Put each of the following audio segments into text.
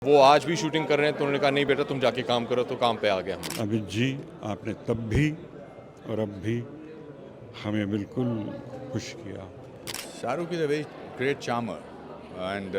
वो आज भी शूटिंग कर रहे हैं तो उन्होंने कहा नहीं बेटा तुम जाके काम करो, तो काम पे आ गया हम। अमित जी, आपने तब भी और अब भी हमें बिल्कुल खुश किया। Shahrukh is a very great charmer and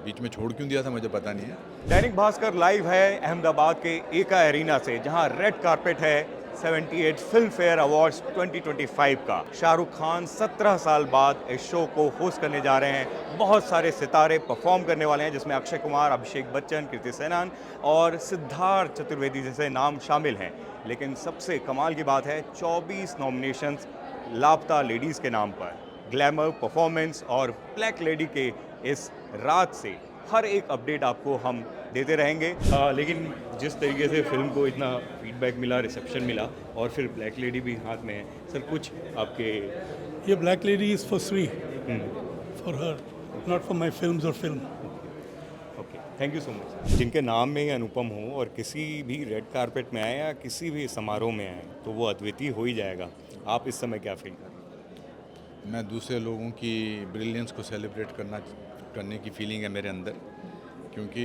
बीच में छोड़ क्यों दिया था मुझे पता नहीं है। दैनिक भास्कर लाइव है अहमदाबाद के एका एरिना से, जहां रेड कारपेट है 78 फिल्म फेयर अवार्ड्स 2025 का। शाहरुख खान 17 साल बाद इस शो को होस्ट करने जा रहे हैं। बहुत सारे सितारे परफॉर्म करने वाले हैं, जिसमें अक्षय कुमार, अभिषेक बच्चन, कृति सेनान और सिद्धार्थ चतुर्वेदी जैसे नाम शामिल हैं। लेकिन सबसे कमाल की बात है 24 नॉमिनेशंस लापता लेडीज़ के नाम पर। ग्लैमर, परफॉर्मेंस और ब्लैक लेडी के इस रात से हर एक अपडेट आपको हम देते रहेंगे। लेकिन जिस तरीके से फिल्म को इतना फीडबैक मिला, रिसेप्शन मिला और फिर ब्लैक लेडी भी हाथ में है, सर कुछ आपके ये black lady is for Shri, for her, not for my films और film. Okay, thank you so much. जिनके नाम में ही अनुपम हो और किसी भी रेड कारपेट में आए या किसी भी समारोह में आए तो वो अद्वितीय हो ही जाएगा। आप इस समय क्या फील कर रहे हैं? मैं दूसरे लोगों की ब्रिलियंस को सेलिब्रेट करने की फीलिंग है मेरे अंदर, क्योंकि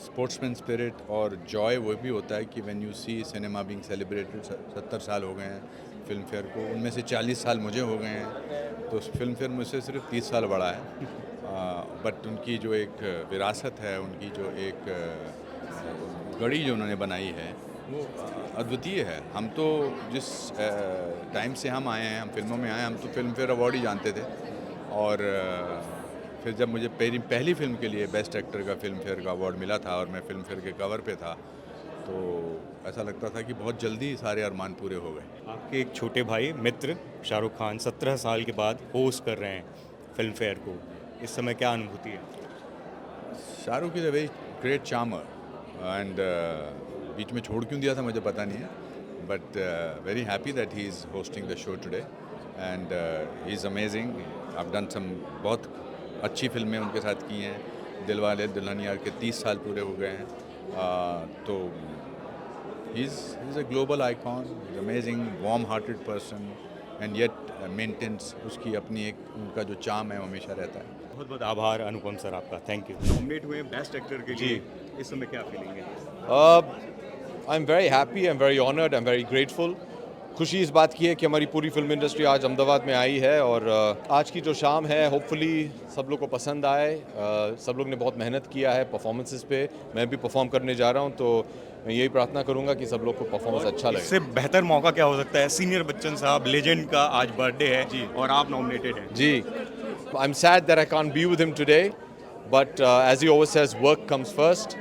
स्पोर्ट्समैन स्पिरिट और जॉय वो भी होता है कि when you see cinema being celebrated. 70 साल हो गए हैं फिल्म फेयर को, उनमें से 40 साल मुझे हो गए हैं, तो फिल्म फेयर मुझसे सिर्फ 30 साल बड़ा है। बट उनकी जो एक विरासत है, उनकी जो एक गढ़ी जो उन्होंने बनाई है वो अद्वितीय है। हम तो जिस टाइम से हम आए हैं, हम फिल्मों में आए हैं, हम तो फिल्म फेयर अवार्ड ही जानते थे। और फिर जब मुझे पहली फिल्म के लिए बेस्ट एक्टर का फिल्म फेयर का अवार्ड मिला था और मैं फिल्म फेयर के कवर पे था, तो ऐसा लगता था कि बहुत जल्दी सारे अरमान पूरे हो गए। आपके एक छोटे भाई मित्र शाहरुख खान 17 साल के बाद होस्ट कर रहे हैं फिल्म फेयर को, इस समय क्या अनुभूति है? Shahrukh is a very great charmer and बीच में छोड़ क्यों दिया था मुझे पता नहीं है, but very happy that he is hosting the show today and he is amazing. I done some बहुत अच्छी फिल्में उनके साथ की हैं। दिलवाले दुल्हनिया के 30 साल पूरे हो गए हैं। तो he is a global icon, amazing warm hearted person and yet maintains उसकी अपनी एक उनका जो चार्म है वो हमेशा रहता है। बहुत बहुत आभार अनुपम सर आपका, थैंक यू। नॉमिनेट हुए बेस्ट एक्टर के लिए, इस समय क्या फीलिंग है? I am very happy, I am very honoured, I am very grateful. खुशी इस बात की है कि हमारी पूरी फिल्म इंडस्ट्री आज अहमदाबाद में आई है और आज की जो शाम है होपफुली सब लोग को पसंद आए। सब लोग ने बहुत मेहनत किया है परफॉर्मेंसेस पे, मैं भी परफॉर्म करने जा रहा हूँ, तो मैं यही प्रार्थना करूँगा कि सब लोग को परफॉर्मेंस अच्छा लगे। इससे बेहतर मौका क्या हो सकता है? सीनियर बच्चन साहब लेजेंड का आज बर्थडे है जी, और आप नॉमिनेटेड हैं जी, I am sad that I can't be with him today, but as he always says work comes first.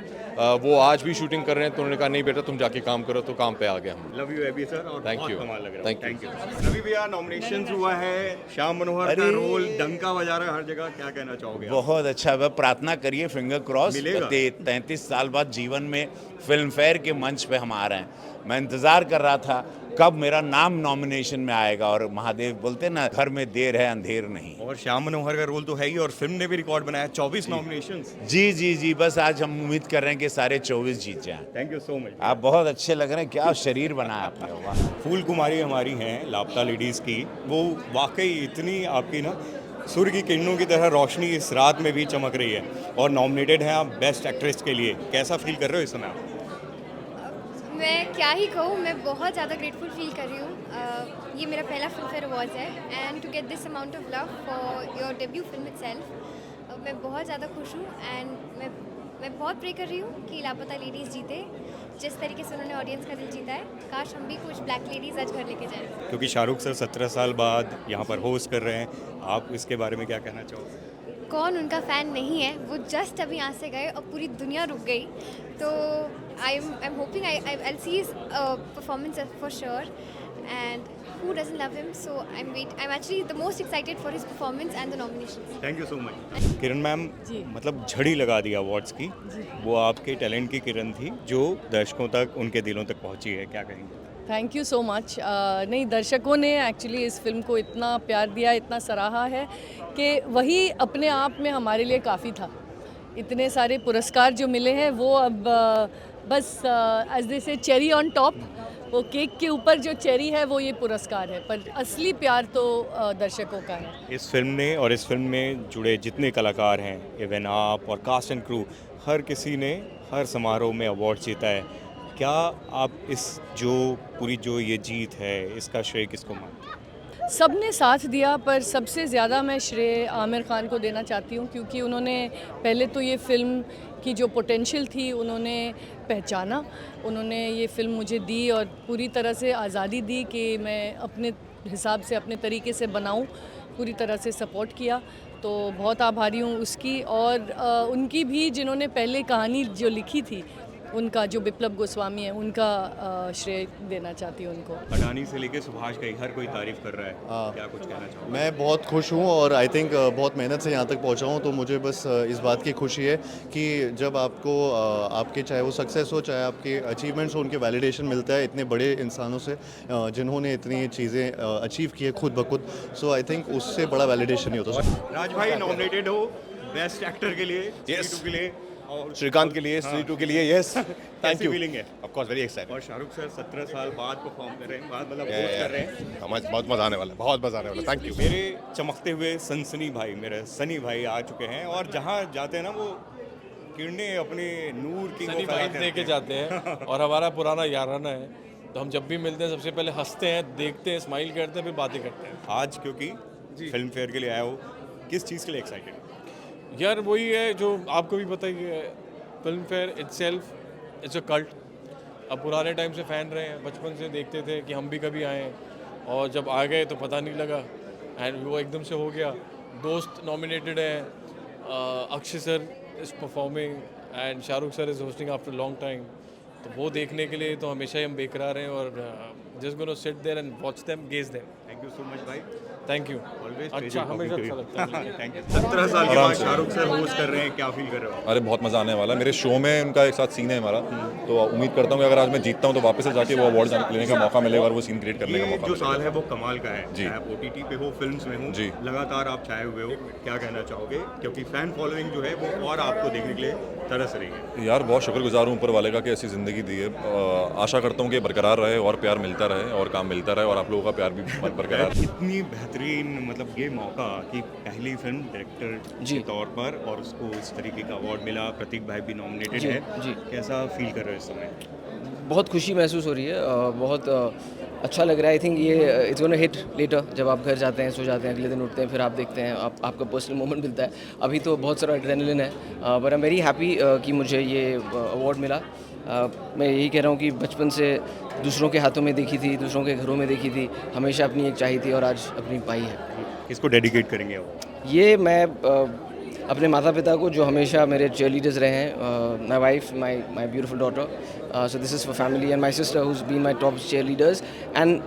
वो आज भी शूटिंग कर रहे हैं तो उन्होंने कहा नहीं बेटा तुम जाके काम करो, तो काम पे आ गया हम। लव यू एबी सर, और Thank बहुत you. कमाल लग रहा है। Thank you. Thank you. Ravi भैया, नॉमिनेशंस हुआ है, श्याम मनोहर का रोल डंका बजा रहा है हर जगह, क्या कहना चाहोगे आप? बहुत अच्छा, वह प्रार्थना करिए, फिंगर क्रॉस। मिलेगा। 33 साल बाद जीवन में फिल्म फेयर के मंच पे हम आ रहे हैं। मैं इंतज़ार कर रहा था कब मेरा नाम नॉमिनेशन में आएगा, और महादेव बोलते ना, घर में देर है अंधेर नहीं। और श्याम मनोहर का रोल तो है ही, और फिल्म ने भी रिकॉर्ड बनाया 24 नॉमिनेशंस। जी जी जी, बस आज हम उम्मीद कर रहे हैं कि सारे 24 जीत जाएं। Thank you so much. आप बहुत अच्छे लग रहे हैं, क्या शरीर बनाया आपने, वाह। फूल कुमारी हमारी हैं लापता लेडीज़ की, वो वाकई इतनी आपकी ना सूर्य की किरणों की तरह रोशनी इस रात में भी चमक रही है, और नॉमिनेटेड हैं आप बेस्ट एक्ट्रेस के लिए। कैसा फील कर रहे हो इस समय आप? मैं क्या ही कहूँ, मैं बहुत ज़्यादा ग्रेटफुल फील कर रही हूँ। ये मेरा पहला फिल्म फेयर अवार्ड है, and to get this amount of love for your debut film itself, मैं बहुत ज़्यादा खुश हूँ। एंड मैं बहुत प्रे कर रही हूँ कि लापता लेडीज़ जीते, जिस तरीके से उन्होंने ऑडियंस का दिल जीता है। काश हम भी कुछ ब्लैक लेडीज़ आज घर लेके जाएं। क्योंकि शाहरुख सर 17 साल बाद यहाँ पर होस्ट कर रहे हैं, आप इसके बारे में क्या कहना चाहोगे? कौन उनका फ़ैन नहीं है? वो जस्ट अभी यहाँ से गए और पूरी दुनिया रुक गई। तो I am hoping I'll see his performance for sure, and who doesn't love him? So I'm actually the most excited for his performance and the nominations. Thank you so much. Kiran ma'am, मतलब झड़ी लगा दी awards की, वो आपके talent की किरण थी जो दर्शकों तक, उनके दिलों तक पहुँची है, क्या कहेंगे? Thank you so much. नहीं, दर्शकों ने एक्चुअली इस फिल्म को इतना प्यार दिया, इतना सराहा है कि वही अपने आप में हमारे लिए काफ़ी था। इतने सारे पुरस्कार जो मिले हैं वो अब बस एज दे से चेरी ऑन टॉप, वो केक के ऊपर जो चेरी है वो ये पुरस्कार है, पर असली प्यार तो दर्शकों का है। इस फिल्म ने और इस फिल्म में जुड़े जितने कलाकार हैं, इवन आप और कास्ट एंड क्रू, हर किसी ने हर समारोह में अवार्ड जीता है। क्या आप इस पूरी ये जीत है, इसका श्रेय किसको मानते हैं? सबने साथ दिया, पर सबसे ज़्यादा मैं श्रेय आमिर खान को देना चाहती हूँ, क्योंकि उन्होंने पहले तो ये फ़िल्म की जो पोटेंशियल थी उन्होंने पहचाना, उन्होंने ये फ़िल्म मुझे दी और पूरी तरह से आज़ादी दी कि मैं अपने हिसाब से अपने तरीके से बनाऊँ, पूरी तरह से सपोर्ट किया। तो बहुत आभारी हूँ उसकी और उनकी भी, जिन्होंने पहले कहानी जो लिखी थी उनका, जो बिप्लब गोस्वामी है, उनका श्रेय देना चाहती हूँ उनको। अडानी से लेके सुभाष का हर कोई तारीफ कर रहा है, क्या कुछ कहना चाहोगे? मैं बहुत खुश हूँ और आई थिंक बहुत मेहनत से यहाँ तक पहुँचा हूँ, तो मुझे बस इस बात की खुशी है कि जब आपको आपके चाहे वो सक्सेस हो, चाहे आपके अचीवमेंट्स हो, उनके वैलिडेशन मिलता है इतने बड़े इंसानों से जिन्होंने इतनी चीज़ें अचीव की है खुद ब खुद। सो आई थिंक उससे बड़ा वैलिडेशन नहीं होता। राज भाई नॉमिनेटेड हो बेस्ट एक्टर के लिए, Yes. के लिए और श्रीकांत के लिए, श्री टू के लिए, यस, थैंक यू। फीलिंग है? Of course very excited. और शाहरुख सर 17 साल बाद परफॉर्म कर रहे हैं, बाद मतलब होस्ट कर रहे हैं। हमारे बहुत मजा आने वाला है, बहुत मजा आने वाला है, थैंक यू। मेरे चमकते हुए सनसनी भाई, मेरे सनी भाई आ चुके हैं और जहाँ जाते हैं ना वो किरणें अपने नूर की सनी वाइब दे के जाते हैं और हमारा पुराना याराना है, तो हम जब भी मिलते हैं सबसे पहले हंसते हैं, देखते हैं, स्माइल करते हैं, फिर बातें करते हैं। आज क्योंकि फिल्म फेयर के लिए आया हो, किस चीज़ के लिए एक्साइटेड? यार वही है जो आपको भी पता ही है, film fair itself it's a cult. अब पुराने टाइम से फ़ैन रहे हैं, बचपन से देखते थे कि हम भी कभी आएँ, और जब आ गए तो पता नहीं लगा एंड वो एकदम से हो गया। दोस्त नॉमिनेटेड है, Akshay sir is performing and Shahrukh sir is hosting after long time, तो वो देखने के लिए तो हमेशा ही हम बेकरार हैं और just gonna sit there and watch them, gaze them. Thank you so much भाई, थैंक यू। ऑलवेज अच्छा, हमेशा अच्छा लगता है। Thank you. 17 साल के बाद शाहरुख सर होस्ट कर रहे हैं, क्या फील कर रहे हो? अरे बहुत मज़ा आने वाला है। मेरे शो में उनका एक साथ सीन है हमारा, तो उम्मीद करता हूँ कि अगर आज मैं जीतता हूँ तो वापस से जाके वो अवार्ड लेने का मौका मिलेगा और वो सीन क्रिएट करने का ये मौका जो मिलेगा। साल है वो कमाल का है, जी। चाहे OTT पे हो, फिल्म्स में हो, जी। लगातार आप छाए हुए हो, क्या कहना चाहोगे? क्योंकि फैन फॉलोइंग जो है वो और आपको देखने के लिए तरस रही है। यार बहुत शुक्रगुजार हूँ ऊपर वाले का कि ऐसी ज़िंदगी दी है। आशा करता हूँ कि बरकरार रहे और प्यार मिलता रहे और काम मिलता रहे और आप लोगों का प्यार भी बरकरार रहे। इतनी बेहतरीन मतलब ये मौका कि पहली फिल्म डायरेक्टर के तौर पर और उसको इस तरीके का अवार्ड मिला, प्रतीक भाई भी नॉमिनेटेड है, कैसा फील कर रहे हो इस समय? बहुत खुशी महसूस हो रही है, बहुत अच्छा लग रहा है। आई थिंक ये इट्स गोना हिट लेटर, जब आप घर जाते हैं, सो जाते हैं, अगले दिन उठते हैं, फिर आप देखते हैं, आपका पर्सनल मोमेंट मिलता है। अभी तो बहुत सारा एड्रेनलिन है, but I am very happy कि मुझे ये अवार्ड मिला। मैं यही कह रहा हूँ कि बचपन से दूसरों के हाथों में देखी थी, दूसरों के घरों में देखी थी, हमेशा अपनी एक चाहिए थी और आज अपनी पाई है। किसको डेडिकेट करेंगे आप? ये मैं अपने माता पिता को, जो हमेशा मेरे चीयरलीडर्स रहे हैं, my wife, my beautiful daughter, so this is for family and my sister who's been my top cheerleaders. And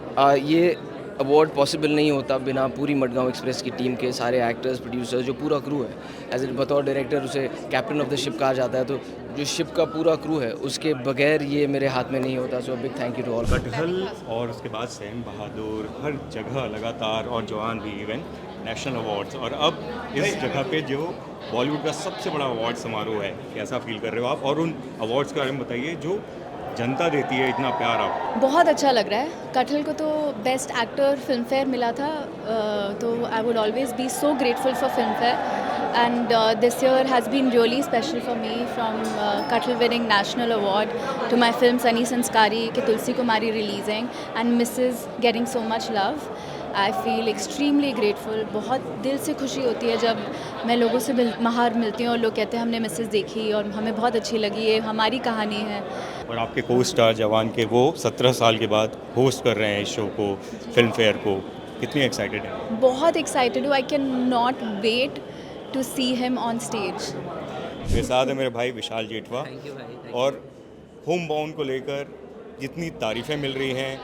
ये अवार्ड पॉसिबल नहीं होता बिना पूरी मडगांव एक्सप्रेस की टीम के सारे एक्टर्स, प्रोड्यूसर्स, जो पूरा क्रू है। एज ए बतौर डायरेक्टर उसे कैप्टन ऑफ द शिप कहा जाता है, तो जो शिप का पूरा क्रू है उसके बगैर ये मेरे हाथ में नहीं होता। So big thank you to all. Kathal और उसके बाद सैम बहादुर, हर जगह लगातार, और जवान भी, इवन नेशनल अवार्ड्स, और अब इस जगह पे जो बॉलीवुड का सबसे बड़ा अवार्ड समारोह है, कैसा फील कर रहे हो आप? और उन अवार्ड्स के बारे में बताइए जो जनता देती है इतना प्यार आप। बहुत अच्छा लग रहा है। कटहल को तो बेस्ट एक्टर फिल्म फेयर मिला था, तो I would always be so grateful for Filmfare, and this year has been really special for me, from Kathal winning national award to my film Sunny Sanskari के Tulsi Kumari releasing and Mrs getting so much love. I feel extremely grateful. बहुत दिल से खुशी होती है जब मैं लोगों से बाहर मिलती हूँ और लोग कहते हैं हमने मिसेस देखी और हमें बहुत अच्छी लगी, ये हमारी कहानी है। और आपके को स्टार जवान के वो 17 साल के बाद होस्ट कर रहे हैं इस शो को, फिल्म फेयर को, कितनी एक्साइटेड है? बहुत एक्साइटेड हूँ। I can not wait to see him on stage. मेरे साथ है मेरे भाई विशाल जेठवा, और होम बाउंड को लेकर जितनी तारीफ़ें मिल रही हैं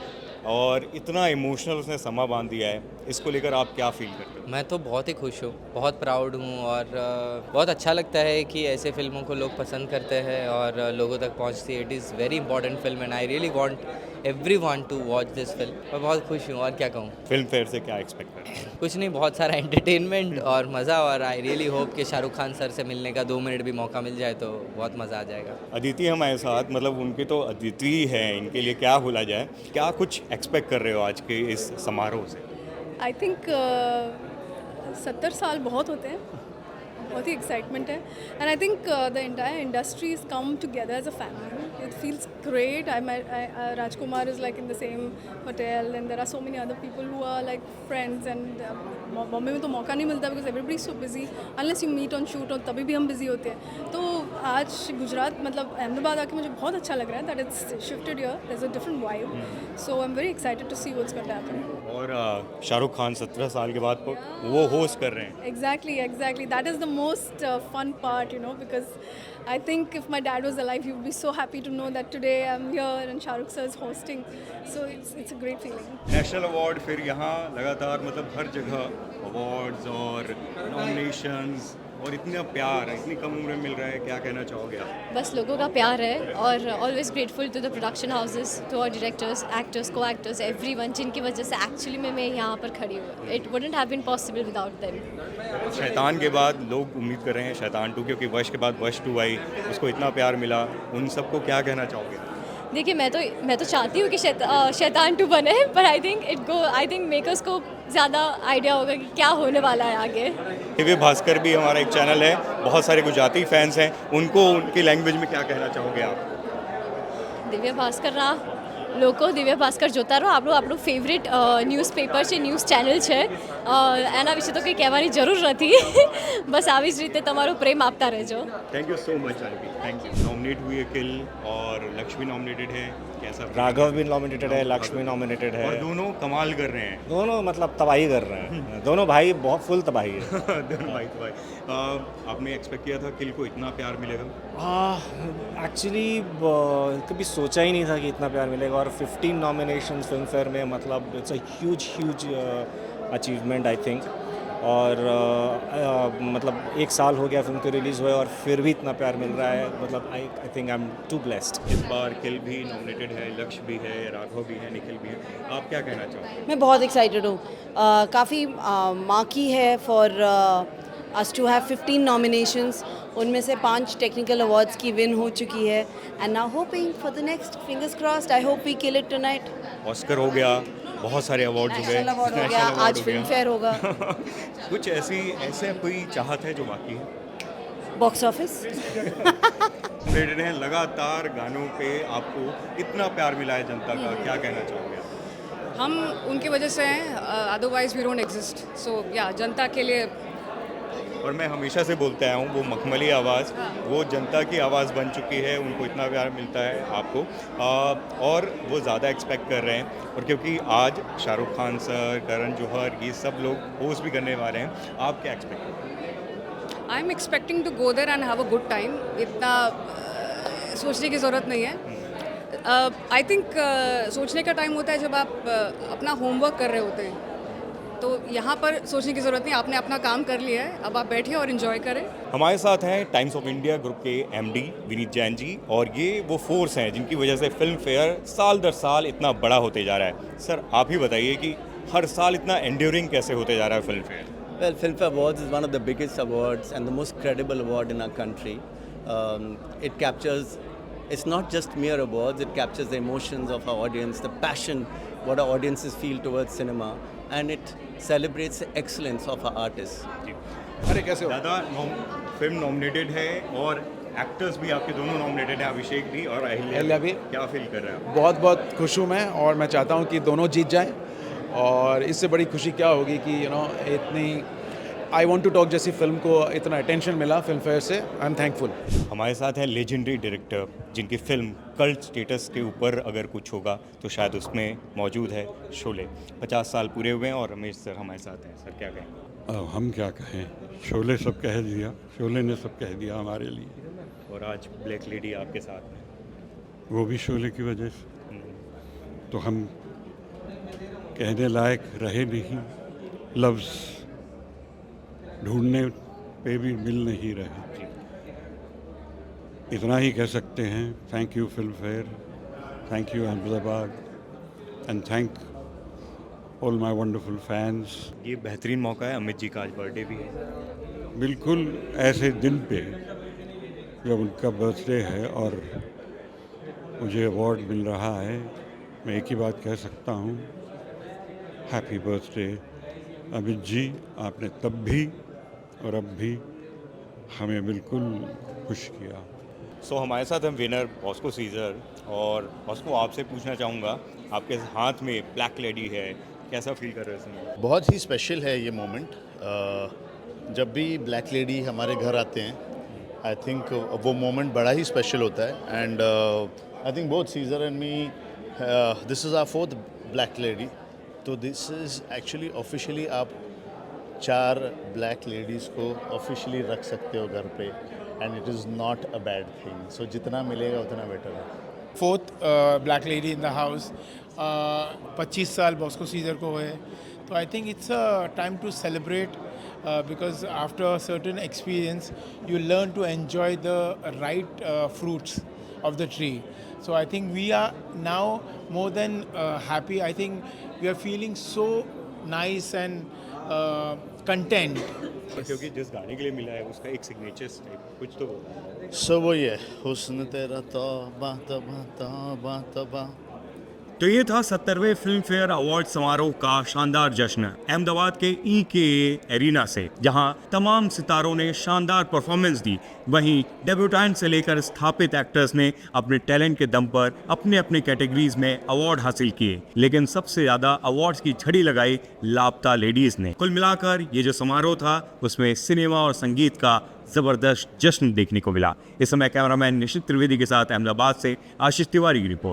और इतना इमोशनल उसने समा बांध दिया है, इसको लेकर आप क्या फील करते हो? मैं तो बहुत ही खुश हूँ, बहुत प्राउड हूँ, और बहुत अच्छा लगता है कि ऐसे फिल्मों को लोग पसंद करते हैं और लोगों तक पहुँचती है। It is very important film and I really want everyone to watch this film. मैं बहुत खुश हूँ और क्या कहूँ. फिल्म फेयर से क्या एक्सपेक्ट करते हैं? कुछ नहीं, बहुत सारा एंटरटेनमेंट और मज़ा, और आई रियली होप कि शाहरुख खान सर से मिलने का 2 मिनट भी मौका मिल जाए तो बहुत मज़ा आ जाएगा. अदिति हमारे साथ, मतलब उनकी तो अदिति है, इनके लिए क्या बोला जाए, क्या कुछ एक्सपेक्ट कर रहे हो आज के इस समारोह से? आई थिंक 70 साल बहुत होते हैं, बहुत ही एक्साइटमेंट है. And I think the entire industry is come together as a family. It feels great. Rajkumar is like in the same hotel, and there are so many other people who are like friends. And Bombay में तो मौका नहीं मिलता because everybody is so busy unless you meet on shoot, और तभी भी हम busy होते हैं. तो आज गुजरात, मतलब अहमदाबाद आके मुझे बहुत अच्छा लग रहा है that it's shifted here. There's a different vibe. So I'm very excited to see what's going to happen. और शाहरुख खान 17 साल के बाद वो होस्ट कर रहे हैं. Exactly. That is the most fun part, because I think if my dad was alive, he would be so happy to know that today I'm here and Shahrukh sir is hosting. So it's a great feeling. National award, फिर यहाँ लगातार मतलब हर जगह awards और nominations, और इतना प्यार इतनी कम उम्र में मिल रहा है, क्या कहना चाहोगे आप? बस लोगों का प्यार है, और always grateful to the production houses, to our directors, actors, co actors, everyone, जिनकी वजह से एक्चुअली मैं यहाँ पर खड़ी हूँ. It wouldn't have been possible without them. Shaitaan के बाद लोग उम्मीद कर रहे हैं शैतान 2, क्योंकि वश के बाद वश 2 आई, उसको इतना प्यार मिला, उन सबको क्या कहना चाहोगे? देखिए, मैं तो चाहती हूँ कि शैतान 2 बने, पर आई थिंक मेकर्स को ज़्यादा आइडिया होगा कि क्या होने वाला है आगे. दिव्य भास्कर भी हमारा एक चैनल है, बहुत सारे गुजराती फैंस हैं, उनको उनकी लैंग्वेज में क्या कहना चाहोगे आप? દિવ્ય ભાસ્કરના લોકો દિવ્ય ભાસ્કર જોતા રહો. આપણું ફેવરેટ ન્યૂઝપેપર છે, ન્યૂઝ ચેનલ છે. એના વિશે તો કંઈ કહેવાની જરૂર નથી. બસ આવી જ રીતે તમારો પ્રેમ આપતા રહેજો. Thank you so much RB, thank you. Nominate हुई है किल, और लक्ष्मी नॉमिनेटेड है, कैसा? राघव भी नॉमिनेटेड है, लक्ष्मी नॉमिनेटेड है, और दोनों कमाल कर रहे हैं. दोनों मतलब तबाही कर रहे हैं. दोनों भाई बहुत फुल तबाही है. दोनों भाई आपने एक्सपेक्ट किया था किल को इतना प्यार मिलेगा? एक्चुअली कभी सोचा ही नहीं था कि इतना प्यार मिलेगा. और 15 नॉमिनेशन फिल्म फेयर में, मतलब it's a huge achievement I think. और मतलब 1 साल हो गया फिल्म को रिलीज़ हुए, और फिर भी इतना प्यार मिल रहा है. मतलब I think I am too blessed. इस बार किल भी नॉमिनेटेड है, लक्ष्य भी है, राघव भी है, निखिल भी है. आप क्या कहना चाहोगे? मैं बहुत एक्साइटेड हूँ. काफ़ी मार्की है for us to have 15 nominations. उनमें से 5 टेक्निकल अवार्ड्स की विन हो चुकी है. And now hoping for the next. Fingers crossed. I hope we kill it tonight. Oscar हो गया, बहुत सारे अवार्ड्स हो गए, नेशनल अवार्ड हो गया, आज फिल्म फेयर होगा. कुछ ऐसे कोई चाहत है जो बाकी है? Box office. नॉमिनेटेड हैं, लगातार गानों पे आपको इतना प्यार मिला है जनता का, क्या कहना चाहोगे आप? हम उनकी वजह से हैं, अदरवाइज वी डोंट एग्जिस्ट. सो या जनता के लिए. और मैं हमेशा से बोलता आया हूँ, वो मखमली आवाज़, वो जनता की आवाज़ बन चुकी है. उनको इतना प्यार मिलता है आपको, और वो ज़्यादा एक्सपेक्ट कर रहे हैं. और क्योंकि आज शाहरुख खान सर, करण जौहर, ये सब लोग होस्ट भी करने वाले हैं, आप क्या एक्सपेक्ट कर रहे हैं? I am expecting to go there and have a good time. इतना सोचने की ज़रूरत नहीं है. आई थिंक सोचने का टाइम होता है जब आप अपना होमवर्क कर रहे होते हैं. तो यहाँ पर सोचने की ज़रूरत नहीं, आपने अपना काम कर लिया है, अब आप बैठिए और इन्जॉय करें. हमारे साथ हैं टाइम्स ऑफ इंडिया ग्रुप के MD विनीत जैन जी, और ये वो फोर्स हैं जिनकी वजह से फिल्म फेयर साल दर साल इतना बड़ा होते जा रहा है. सर, आप ही बताइए कि हर साल इतना एंड्योरिंग कैसे होते जा रहा है film fair? Well, Filmfare Awards is one of the biggest awards and the most credible award in our country. It captures, it's not just mere awards, it captures the emotions of our audience, the passion, what our audiences feel towards cinema, and it celebrates the excellence of our artists. अरे कैसे हो? दादा, film nominated है, और actors भी आपके दोनों nominated हैं, अभिषेक भी और अहिल्या भी. क्या फील कर रहे हैं? बहुत खुश हूँ मैं, और मैं चाहता हूँ कि दोनों जीत जाएं. और इससे बड़ी खुशी क्या होगी कि इतनी आई वॉन्ट टू टॉक जैसी फिल्म को इतना अटेंशन मिला फिल्म फेयर से. I am thankful. हमारे साथ है लेजेंडरी डायरेक्टर, जिनकी फिल्म कल्ट स्टेटस के ऊपर अगर कुछ होगा तो शायद उसमें मौजूद है शोले. 50 साल पूरे हुए हैं, और रमेश सर हमारे साथ हैं. सर, क्या कहें? हम क्या कहें, शोले सब कह दिया, शोले ने सब कह दिया हमारे लिए. और आज ब्लैक लेडी आपके साथ में, वो भी शोले की वजह से. तो हम कहने लायक रहे नहीं, लफ्ज़ ढूंढने पे भी मिल नहीं रहे. इतना ही कह सकते हैं. Thank you film fair, thank you Ahmedabad, and thank all my wonderful fans. ये बेहतरीन मौका है, अमित जी का आज बर्थडे भी है. बिल्कुल ऐसे दिन पे जब उनका बर्थडे है और मुझे अवार्ड मिल रहा है, मैं एक ही बात कह सकता हूँ, हैप्पी बर्थडे अमित जी. आपने तब भी और अब भी हमें बिल्कुल खुश किया. सो हमारे साथ हम विनर बॉस्को सीजर, और बॉस्को आपसे पूछना चाहूँगा, आपके हाथ में ब्लैक लेडी है, कैसा फील कर रहे हैं इसमें? बहुत ही स्पेशल है ये मोमेंट. जब भी ब्लैक लेडी हमारे घर आते हैं, आई थिंक वो मोमेंट बड़ा ही स्पेशल होता है. एंड आई थिंक बोथ सीजर and me, this is our 4th black lady. तो दिस इज़ एक्चुअली ऑफिशियली आप 4 ब्लैक लेडीज़ को ऑफिशियली रख सकते हो घर पे, and it is not a bad thing. So जितना मिलेगा उतना बेटर है. 4th black lady in the house. 25 साल बॉस्को सीजर को हुए, तो I think it's a time to celebrate, because after a certain experience you learn to enjoy the right fruits of the tree. So I think we are now more than happy. I think we are feeling so nice and content. क्योंकि जिस गाने के लिए मिला है उसका एक signature type कुछ तो सो वो ये हुस्न तेरा तौबा तौबा तौबा तौबा. तो ये था 70वें फिल्म फेयर अवार्ड समारोह का शानदार जश्न अहमदाबाद के EKA एरिना से, जहां तमाम सितारों ने शानदार परफॉर्मेंस दी. वहीं डेब्यूटेंट से लेकर स्थापित एक्टर्स ने अपने टैलेंट के दम पर अपने अपने कैटेगरीज में अवार्ड हासिल किए, लेकिन सबसे ज़्यादा अवार्ड्स की झड़ी लगाई लापता लेडीज़ ने. कुल मिलाकर ये जो समारोह था उसमें सिनेमा और संगीत का ज़बरदस्त जश्न देखने को मिला. इस समय कैमरामैन निशित त्रिवेदी के साथ अहमदाबाद से आशीष तिवारी की रिपोर्ट.